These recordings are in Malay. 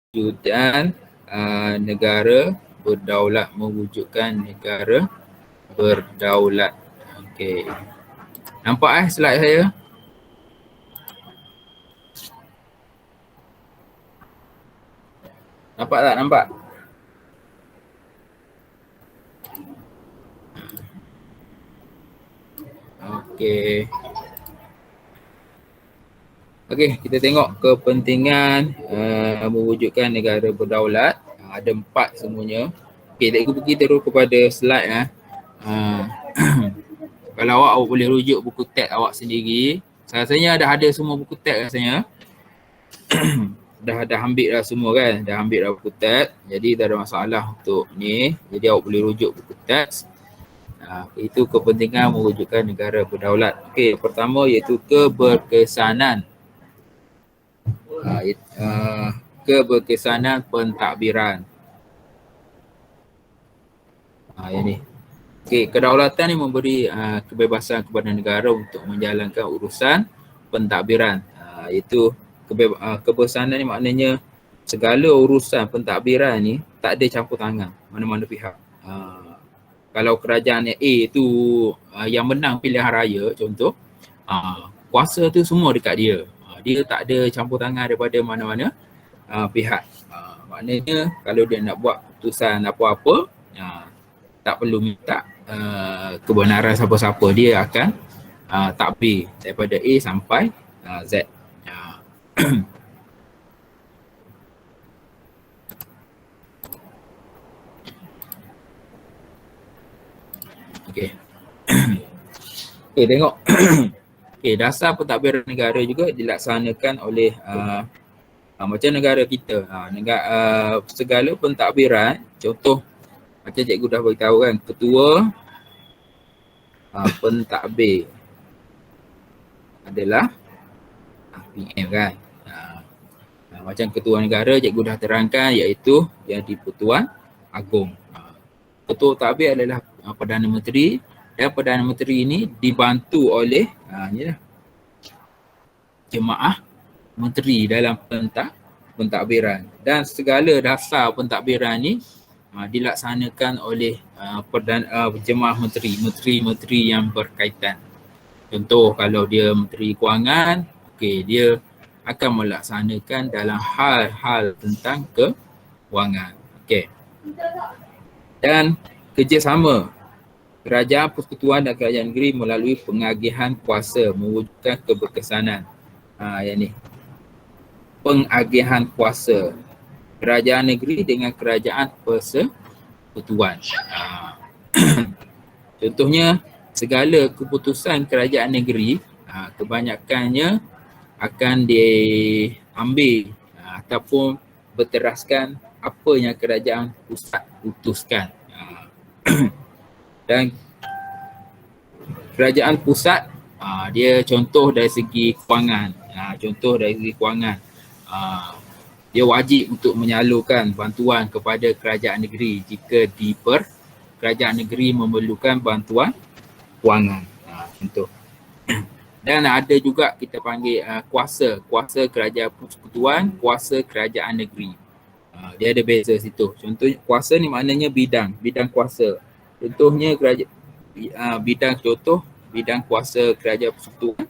Mewujudkan negara berdaulat, mewujudkan negara berdaulat. Okey. Nampak slide saya? Nampak tak? Nampak? Okey. Okey, kita tengok kepentingan mewujudkan negara berdaulat. Ada 4 semuanya. Okey, cikgu pergi terus kepada slide . Kalau awak boleh rujuk buku teks awak sendiri. Rasanya dah ada semua buku teks rasanya. dah ambil dah semua kan. Dah ambil dah buku teks. Jadi tak ada masalah untuk ni. Jadi awak boleh rujuk buku teks. Itu kepentingan mewujudkan negara berdaulat. Okey, pertama iaitu keberkesanan. Keberkesanan pentadbiran. Yang ni. Okey, kedaulatan ni memberi kebebasan kepada negara untuk menjalankan urusan pentadbiran. Iaitu keberkesanan ni maknanya segala urusan pentadbiran ni tak ada campur tangan mana-mana pihak. Kalau kerajaan A tu yang menang pilihan raya contoh, kuasa tu semua dekat dia. Dia tak ada campur tangan daripada mana-mana pihak. Maknanya kalau dia nak buat keputusan apa-apa, tak perlu minta kebenaran siapa-siapa, dia akan takbir daripada A sampai Z. Okey. Okey, tengok. Okey, dasar pentadbiran negara juga dilaksanakan oleh macam negara kita. Segala pentadbiran, contoh macam cikgu dah beritahu kan, ketua pentadbir adalah PM kan. Macam ketua negara cikgu dah terangkan iaitu yang di-Pertuan Agong. Ketua tadbir adalah Perdana Menteri, dan Perdana Menteri ini dibantu oleh jemaah menteri dalam pentadbiran. Dan segala dasar pentadbiran ni dilaksanakan oleh jemaah menteri yang berkaitan. Contoh kalau dia Menteri Kewangan, okey, dia akan melaksanakan dalam hal-hal tentang kewangan. Okey. Dan kerjasama kerajaan persekutuan dan kerajaan negeri melalui pengagihan kuasa mewujudkan keberkesanan. Yang ni. Pengagihan kuasa kerajaan negeri dengan kerajaan persekutuan. Contohnya, segala keputusan kerajaan negeri kebanyakannya akan diambil ataupun berteraskan apa yang kerajaan pusat putuskan. Dan kerajaan pusat dia contoh dari segi kewangan. Dia wajib untuk menyalurkan bantuan kepada kerajaan negeri jika kerajaan negeri memerlukan bantuan kewangan. Contoh. Dan ada juga kita panggil kuasa kerajaan persekutuan, kuasa kerajaan negeri. Dia ada beza situ. Contoh kuasa ni maknanya bidang kuasa. Contohnya bidang kuasa kerajaan persekutuan.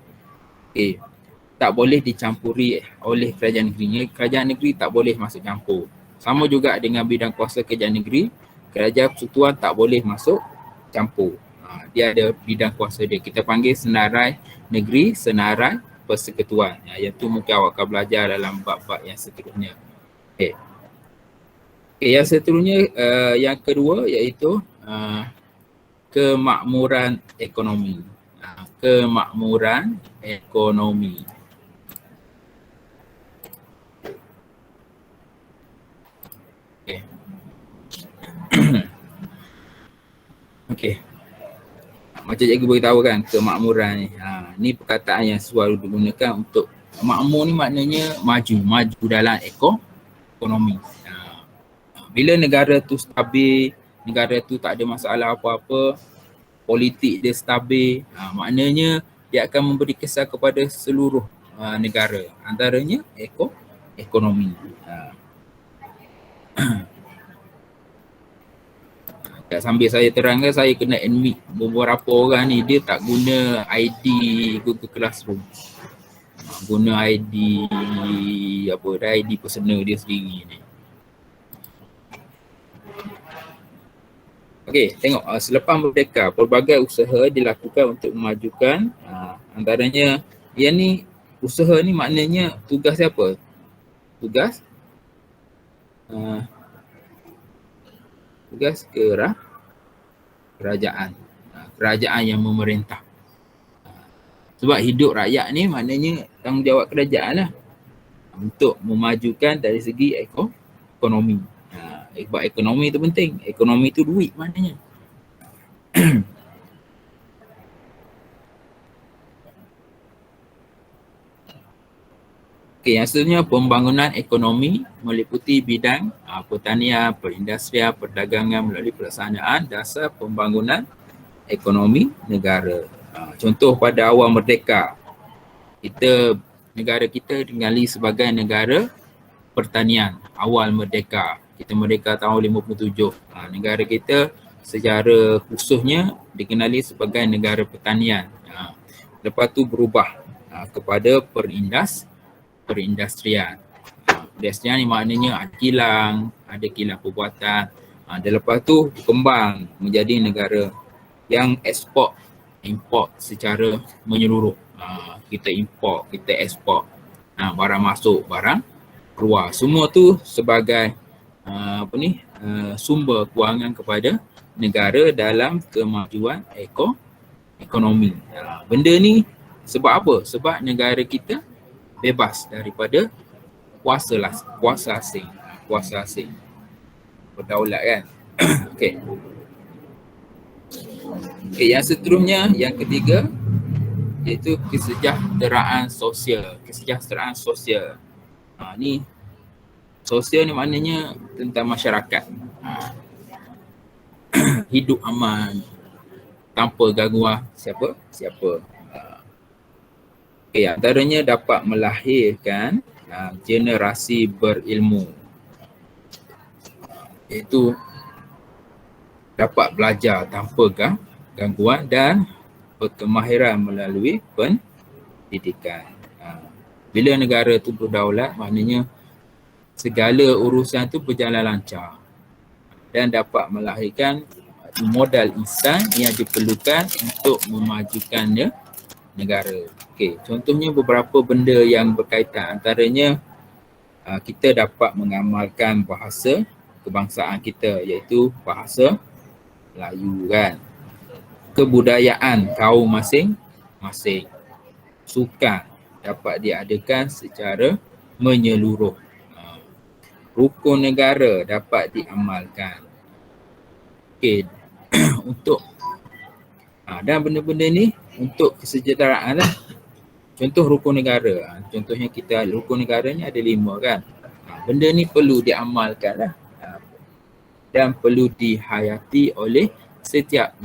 Okey. Tak boleh dicampuri oleh kerajaan negeri. Kerajaan negeri tak boleh masuk campur. Sama juga dengan bidang kuasa kerajaan negeri, kerajaan persekutuan tak boleh masuk campur. Dia ada bidang kuasa dia. Kita panggil senarai negeri, senarai persekutuan. Yang tu mungkin awak akan belajar dalam bab-bab yang seterusnya. Okay, yang seterusnya, yang kedua iaitu kemakmuran ekonomi. Kemakmuran ekonomi. Okay. Okay. Macam cikgu beritahu kan, kemakmuran ni. Ni perkataan yang selalu digunakan untuk makmur ni maknanya maju dalam ekonomi. Bila negara tu stabil, negara tu tak ada masalah apa-apa, politik dia stabil, maknanya dia akan memberi kesan kepada seluruh negara, antaranya ekonomi. Sambil saya terangkan, saya kena admit beberapa orang ni dia tak guna ID Google Classroom. Guna ID apa dah, ID personal dia sendiri ni. Okey, tengok selepas merdeka pelbagai usaha dilakukan untuk memajukan antaranya yang ni usaha ni maknanya tugas siapa? Tugas kerajaan. Kerajaan yang memerintah. Sebab hidup rakyat ni maknanya tanggungjawab kerajaan lah untuk memajukan dari segi ekonomi. Sebab ekonomi tu penting. Ekonomi tu duit maknanya. Okey, yang seterusnya pembangunan ekonomi meliputi bidang pertanian, perindustrian, perdagangan melalui pelaksanaan dasar pembangunan ekonomi negara. Contoh pada awal merdeka, negara kita dikenali sebagai negara pertanian awal merdeka. Kita merdeka tahun 57. Negara kita secara khususnya dikenali sebagai negara pertanian. Lepas tu berubah kepada perindustrian. Perindustrian ni maknanya ada kilang perbuatan. Dan lepas tu berkembang menjadi negara yang import secara menyeluruh. Kita import, kita ekspor. Barang masuk, barang keluar. Semua tu sebagai sumber kewangan kepada negara dalam kemajuan ekonomi. Benda ni sebab apa? Sebab negara kita bebas daripada kuasa asing. Berdaulat kan. Okey. Yang seterusnya, yang ketiga iaitu kesejahteraan sosial. Ni sosial ni maknanya tentang masyarakat. Hidup aman tanpa gangguan siapa. Okey, antaranya dapat melahirkan generasi berilmu. Iaitu dapat belajar tanpa gangguan dan berkemahiran melalui pendidikan. Bila negara tu berdaulat, maknanya segala urusan tu berjalan lancar dan dapat melahirkan modal insan yang diperlukan untuk memajukannya negara. Okey, contohnya beberapa benda yang berkaitan, antaranya kita dapat mengamalkan bahasa kebangsaan kita iaitu bahasa Melayu kan. Kebudayaan kaum masing-masing. Sukan dapat diadakan secara menyeluruh. Rukun negara dapat diamalkan. Okey. Untuk dan benda-benda ni untuk kesejahteraan lah. Contoh rukun negara. Contohnya kita rukun negara ni ada 5 kan. Benda ni perlu diamalkan lah. Dan perlu dihayati oleh setiap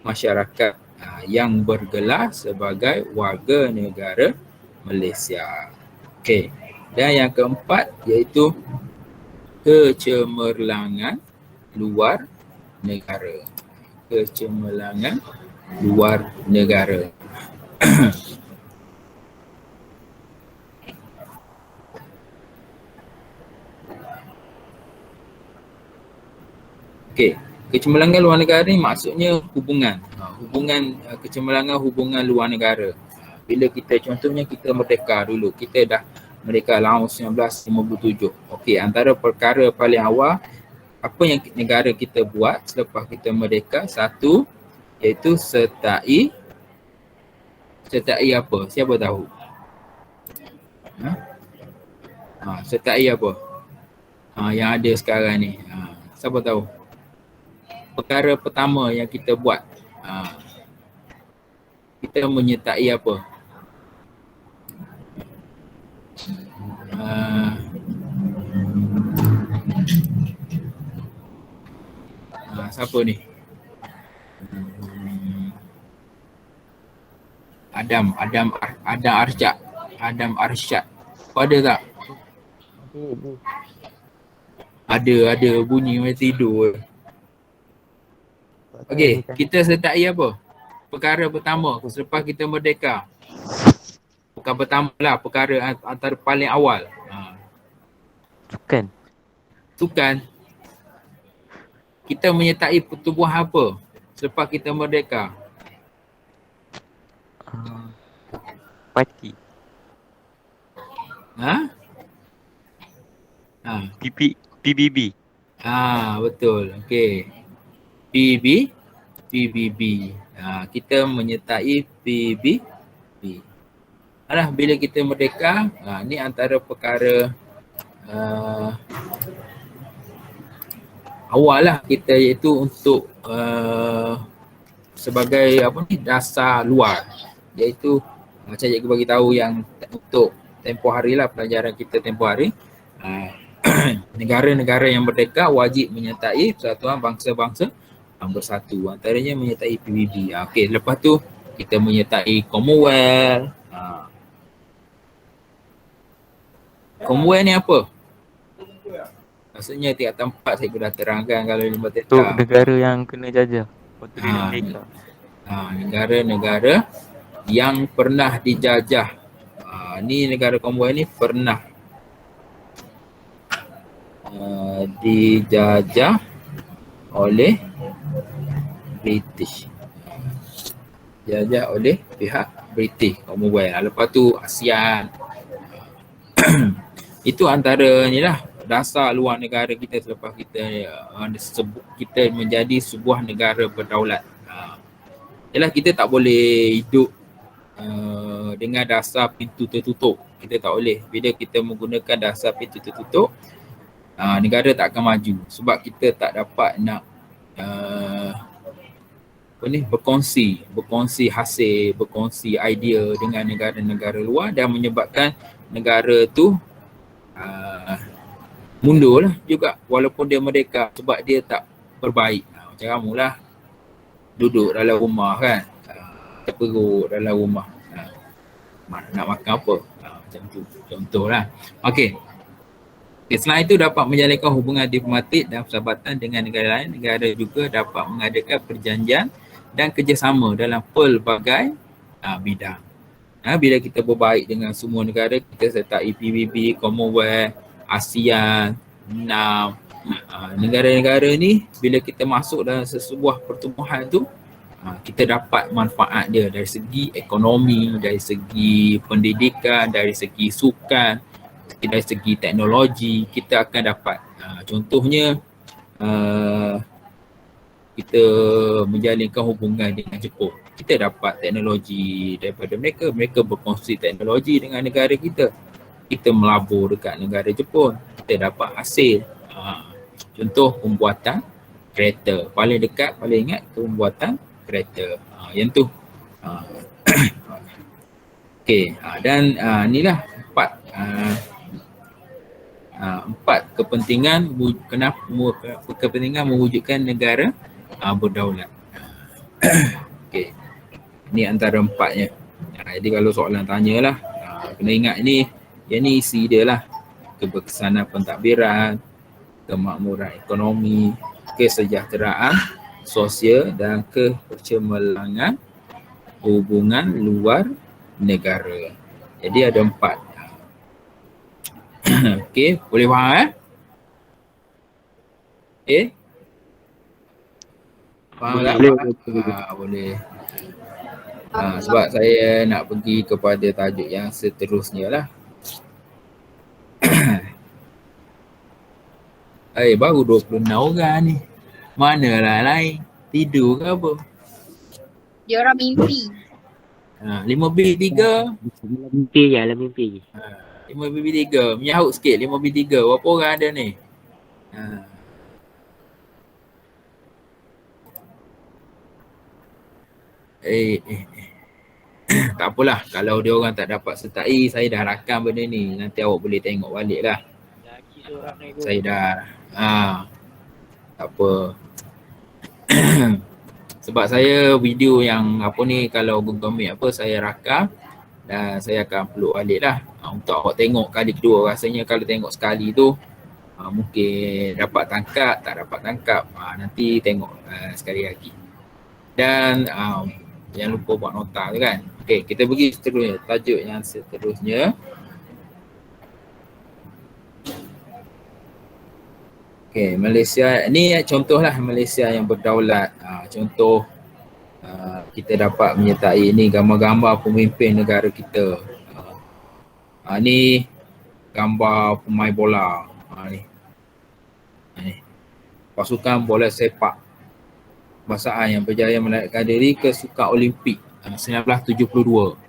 masyarakat yang bergelar sebagai warga negara Malaysia. Okey. Dan yang keempat iaitu kecemerlangan luar negara. Kecemerlangan luar negara. Okey, kecemerlangan luar negara ni maksudnya hubungan hubungan luar negara. Bila kita contohnya kita merdeka dulu, kita dah merdeka tahun 1957. Okey, antara perkara paling awal apa yang negara kita buat selepas kita merdeka, satu iaitu sertai apa? Siapa tahu? Sertai apa? Yang ada sekarang ni. Siapa tahu? Perkara pertama yang kita buat, kita menyertai apa? Siapa ni? Adam Arsyad. Kau ada tak? Ada bunyi macam tidur. Okey, kita sertai apa? Perkara pertama selepas kita merdeka. Bukan pertama lah, perkara antara paling awal. Sukan. Sukan. Kita menyertai pertubuhan apa selepas kita merdeka? Parti. Ha? PBB. Betul. Okey. PBB. Kita menyertai PBB. Alah, bila kita merdeka, ni antara perkara awal lah kita, iaitu untuk sebagai apa ni, dasar luar, iaitu macam cikgu bagi tahu yang untuk tempoh hari lah, pelajaran kita tempoh hari, negara-negara yang merdeka wajib menyertai Persatuan Bangsa-Bangsa Bersatu, antaranya menyertai PBB. Okey, lepas tu kita menyertai Commonwealth. Commonwealth ni apa? Maksudnya tiap tempat saya dah terangkan kalau di Merdeka. Untuk negara yang kena jajah. Waktu dia merdeka. Negara-negara yang pernah dijajah. Ni negara Commonwealth ni pernah dijajah oleh British. Dijajah oleh pihak British, Commonwealth. Lepas tu ASEAN. Itu antara ni lah dasar luar negara kita selepas kita kita menjadi sebuah negara berdaulat. Yalah, kita tak boleh hidup dengan dasar pintu tertutup. Kita tak boleh. Bila kita menggunakan dasar pintu tertutup, negara tak akan maju sebab kita tak dapat nak berkongsi hasil, berkongsi idea dengan negara-negara luar, dan menyebabkan negara tu mundur lah juga walaupun dia merdeka, sebab dia tak berbaik. Macam kamu lah, duduk dalam rumah kan, terperuk dalam rumah, nak makan apa, macam tu contohlah. Okey. Selain itu, dapat menjalinkan hubungan diplomatik dan persahabatan dengan negara lain. Negara juga dapat mengadakan perjanjian dan kerjasama dalam pelbagai bidang. Bila kita berbaik dengan semua negara, kita sertai PBB, Commonwealth, ASEAN, NAM, negara-negara ni, bila kita masuk dalam sebuah pertumbuhan tu, kita dapat manfaat dia dari segi ekonomi, dari segi pendidikan, dari segi sukan, dari segi teknologi, kita akan dapat. Contohnya, kita menjalinkan hubungan dengan Jepun, kita dapat teknologi daripada mereka, mereka berkongsi teknologi dengan negara kita. Kita melabur dekat negara Jepun, kita dapat hasil. Contoh pembuatan kereta, paling dekat, paling ingat pembuatan kereta. Yang tu. Okey, dan inilah empat kepentingan kepentingan mewujudkan negara berdaulat. Okey, ni antara empatnya. Jadi kalau soalan tanyalah, kena ingat ni, yang ni isi dia lah: keberkesanan pentadbiran, kemakmuran ekonomi, kesejahteraan sosial dan kebercemerlangan hubungan luar negara. Jadi ada 4. Okey, boleh faham Okay. Faham tak? Boleh. Sebab saya nak pergi kepada tajuk yang seterusnya lah. Baru 26 orang ni. Manalah lain? Tidur ke apa? Dia orang mimpi. 5B3. Mimpi je, 5B3. Menyahut sikit 5B3. Berapa orang ada ni? Tak apalah, kalau dia orang tak dapat sertai, saya dah rakam benda ni. Nanti awak boleh tengok balik lah. Saya dah tak apa. Sebab saya video yang apa ni, kalau Google Meet apa, saya rakam dan saya akan upload balik lah untuk awak tengok kali kedua. Rasanya kalau tengok sekali tu Mungkin dapat tangkap, tak dapat tangkap. Nanti tengok sekali lagi. Dan jangan lupa buat nota tu kan. Okey, kita pergi seterusnya. Tajuk yang seterusnya. Okey, Malaysia ni contohlah Malaysia yang berdaulat. Contoh kita dapat menyertai ini gambar-gambar pemimpin negara kita. Ni gambar pemain bola. Ni. Pasukan bola sepak kebangsaan yang berjaya menaikkan diri ke Sukan Olimpik 1972.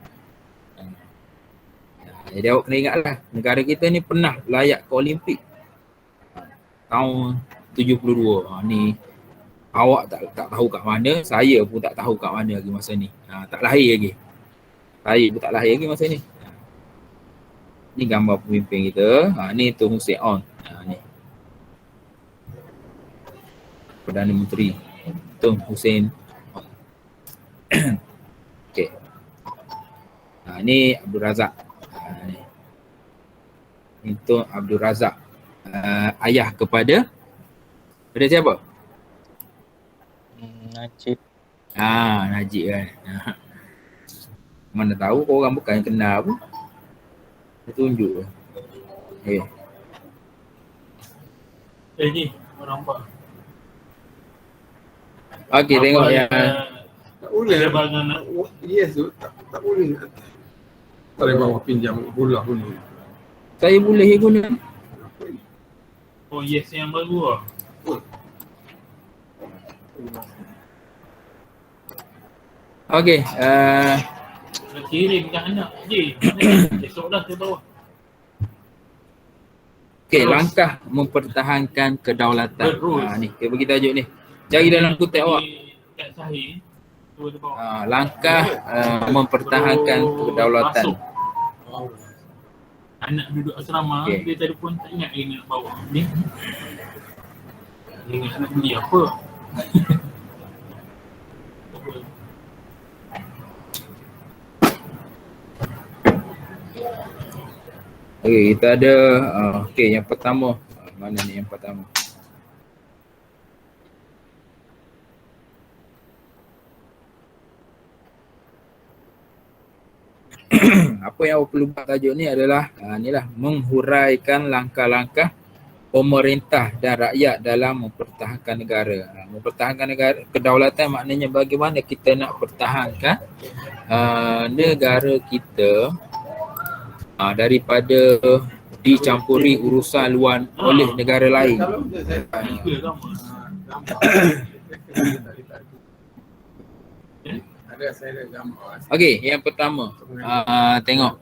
Jadi awak kena ingatlah, negara kita ni pernah layak ke Olimpik tahun 72. Ni awak tak tahu kat mana, saya pun tak tahu kat mana lagi masa ni. Tak lahir lagi. Saya pun tak lahir lagi masa ni. Ni gambar pemimpin kita. Ni Tun Hussein On. Ni Perdana Menteri Tun Hussein On. Okey. Ni Abdul Razak. Ni Tun Abdul Razak. Ayah kepada siapa? Najib. Najib kan. Mana tahu korang bukan kenal pun. Dia tunjuk. Ni orang nampak. Okey, tengok yang Tak boleh. Ada barangan nak. Yes tu tak boleh. Tak boleh bawa pinjam bola pun. saya boleh guna. Oh yes, yang baru lah. Okey, Nak kirim kat anak je. Esok dah saya bawa. okey, langkah mempertahankan kedaulatan. Terus. Ni, kita bagi tajuk ni. Cari dalam kutip awak. Kat Sahih. Tu dia bawa. Langkah mempertahankan kedaulatan. Masuk. Anak duduk asrama, Okey. dia telefon tak ingat dia nak bawa. Ni. Dia ingat nak beli apa. Okey, kita ada okey, yang pertama. Mana ni yang pertama? Apa yang awak perlu buat tajuk ni adalah inilah menghuraikan langkah-langkah pemerintah dan rakyat dalam mempertahankan negara. Mempertahankan negara, kedaulatan maknanya bagaimana kita nak pertahankan negara kita daripada dicampuri urusan luar oleh negara lain. Tiga sama. Ada saya ada gambar. Okey, yang pertama tengok.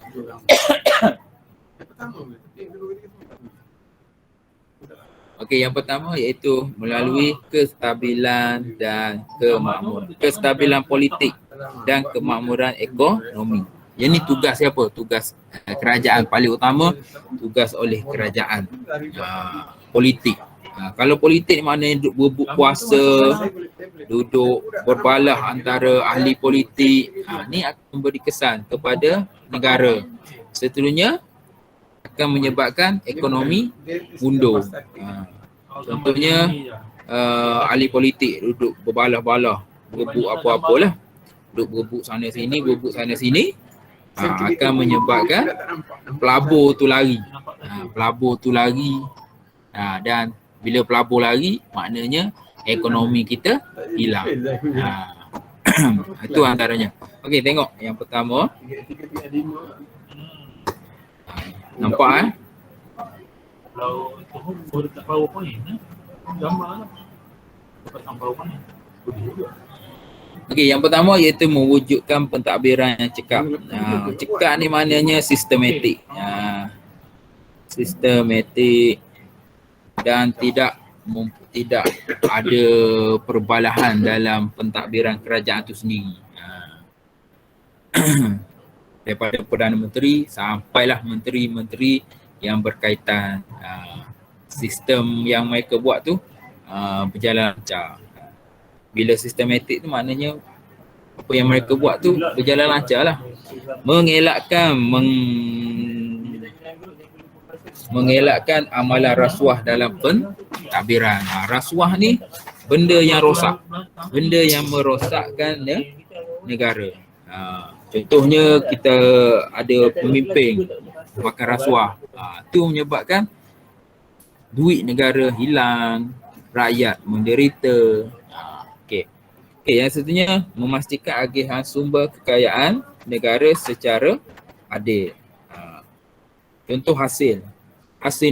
Okey, yang pertama iaitu melalui kestabilan dan kemakmuran. Kestabilan politik dan kemakmuran ekonomi. Yang ni tugas siapa? Tugas kerajaan. Paling utama tugas oleh kerajaan. Politik. Kalau politik maknanya duduk berebut kuasa, duduk berbalah antara ahli politik. Ni akan memberi kesan kepada negara. Seterusnya akan menyebabkan ekonomi mundur. Contohnya ahli politik duduk berbalah-balah, berebut apa-apalah. Duduk berebut sana sini, berebut sana sini. Akan menyebabkan pelabur tu lari. Pelabur tu lari. Dan bila pelabur lari, maknanya ekonomi kita hilang. Itu antaranya. Okey, tengok yang pertama. Nampak Kalau itu pun boleh tak PowerPoint. Gambar lah. Dapat tambah PowerPoint. Boleh juga. Okey, yang pertama iaitu mewujudkan pentadbiran yang cekap. Cekap ni maknanya sistematik. Sistematik dan tidak ada perbalahan dalam pentadbiran kerajaan itu sendiri. Daripada Perdana Menteri sampailah menteri-menteri yang berkaitan. Sistem yang mereka buat tu berjalan lancar. Bila sistematik tu maknanya apa yang mereka buat tu berjalan lancar lah. Mengelakkan mengelakkan amalan rasuah dalam pentadbiran. Rasuah ni benda yang rosak, benda yang merosakkan negara. Contohnya kita ada pemimpin makan rasuah, tu menyebabkan duit negara hilang, rakyat menderita. Okey, yang seterusnya memastikan agihan sumber kekayaan negara secara adil. Contoh hasil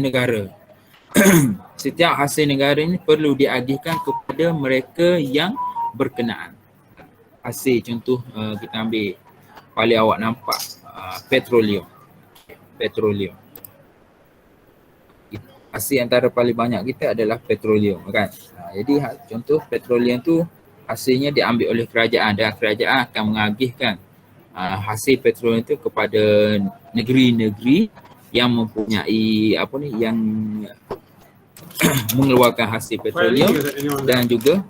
negara. Setiap hasil negara ini perlu diagihkan kepada mereka yang berkenaan. Hasil contoh kita ambil paling awak nampak petroleum. Hasil antara paling banyak kita adalah petroleum kan. Jadi contoh petroleum tu hasilnya diambil oleh kerajaan dan kerajaan akan mengagihkan hasil petroleum itu kepada negeri-negeri yang mempunyai yang mengeluarkan hasil petroleum dan juga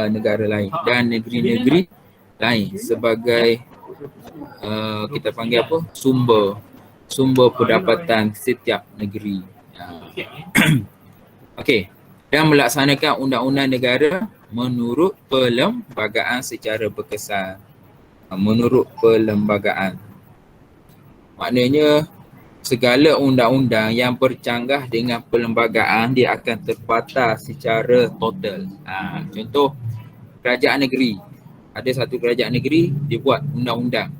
negara lain dan negeri-negeri lain sebagai kita panggil sumber pendapatan setiap negeri. Okey, dan melaksanakan undang-undang negara menurut perlembagaan secara berkesan. Menurut perlembagaan maknanya segala undang-undang yang bercanggah dengan perlembagaan dia akan terbatas secara total. Contoh kerajaan negeri. Ada satu kerajaan negeri dia buat undang-undang.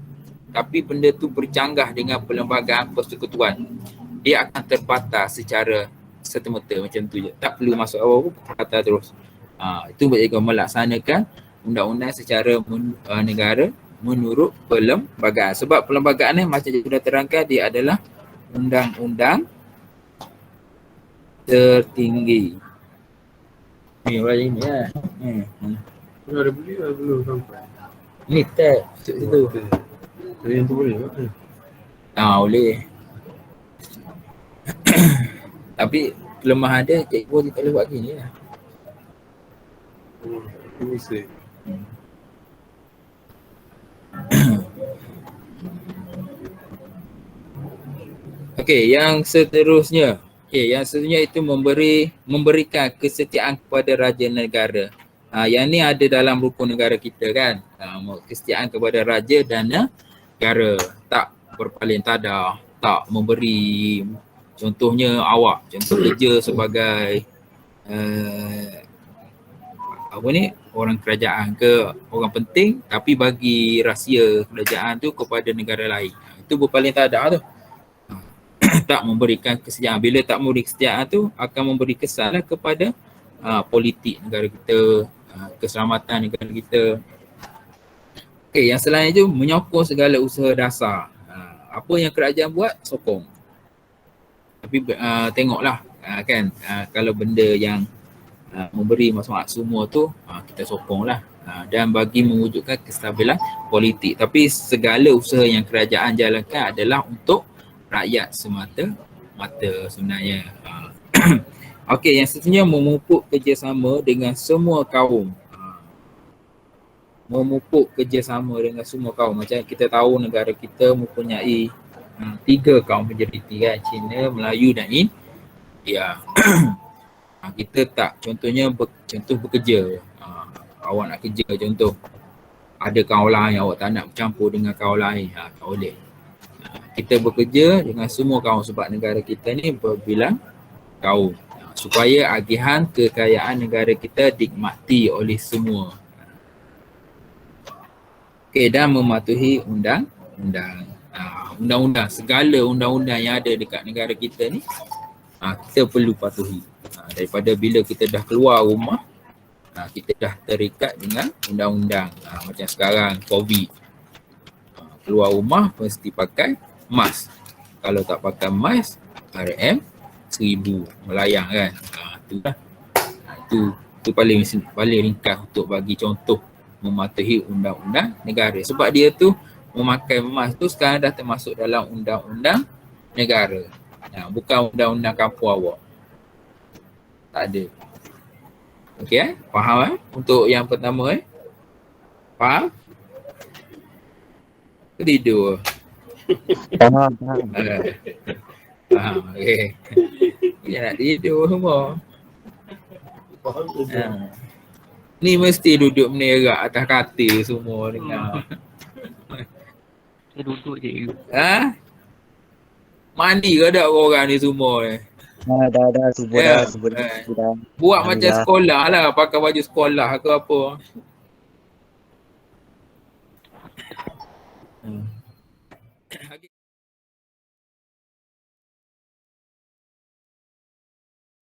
Tapi benda tu bercanggah dengan perlembagaan persekutuan. Dia akan terbatas secara serta-merta macam tu je. Tak perlu masuk awal pun terbatas terus. Itu berarti melaksanakan undang-undang secara negara menurut perlembagaan. Sebab perlembagaan ni macam sudah terangkan dia adalah undang-undang tertinggi. Ni orang ini lah. Dah ada beli lah belum sampai. Ni tab situ. Yang tu boleh tak? Boleh. Tapi kelemahan dia cikgu dia tak boleh buat gini lah. Bisa. Okey, yang seterusnya. Yang seterusnya itu memberikan kesetiaan kepada raja negara. Yang ni ada dalam rukun negara kita kan. Kesetiaan kepada raja dan negara. Tak berpaling tadah, tak memberi. Contohnya awak, contoh kerja sebagai orang kerajaan ke orang penting tapi bagi rahsia kerajaan tu kepada negara lain. Itu berpaling tadah tu. Tak memberikan kesetiaan. Bila tak memberi kesetiaan tu akan memberi kesan kepada politik negara kita, keselamatan negara kita. Okey, yang selain itu menyokong segala usaha dasar. Apa yang kerajaan buat, sokong. Tapi tengoklah kan, kalau benda yang memberi manfaat semua tu kita sokonglah dan bagi mewujudkan kestabilan politik. Tapi segala usaha yang kerajaan jalankan adalah untuk rakyat semata-mata sebenarnya. Okey, yang seterusnya memupuk kerjasama dengan semua kaum. Memupuk kerjasama dengan semua kaum. Macam kita tahu negara kita mempunyai 3 kaum majoriti kan, Cina, Melayu dan India. Kita tak, contohnya contoh bekerja. Awak nak kerja contoh, ada kaum lain awak tak nak bercampur dengan kaum lain, tak boleh. Kita bekerja dengan semua kaum sebab negara kita ni berbilang kaum. Supaya agihan kekayaan negara kita dinikmati oleh semua. Okey, dan mematuhi undang-undang. Undang-undang, segala undang-undang yang ada dekat negara kita ni kita perlu patuhi. Daripada bila kita dah keluar rumah, kita dah terikat dengan undang-undang. Macam sekarang COVID, keluar rumah mesti pakai mask. Kalau tak pakai mask, RM 1000 melayang kan. Itu paling ringkas untuk bagi contoh mematuhi undang-undang negara. Sebab dia tu memakai mask tu sekarang dah termasuk dalam undang-undang negara. Bukan undang-undang kampung awak. Tak ada. Okey faham untuk yang pertama Faham? Tidur. Faham. Okey. Dia nak tidur semua. Ni mesti duduk menerak atas katil semua dengar. Saya duduk je. Mandi ke tak orang ni semua ni? Dah subuh Ya, dah, subuh dah. Buat macam Alhamdulillah. sekolah lah, pakai baju sekolah ke apa.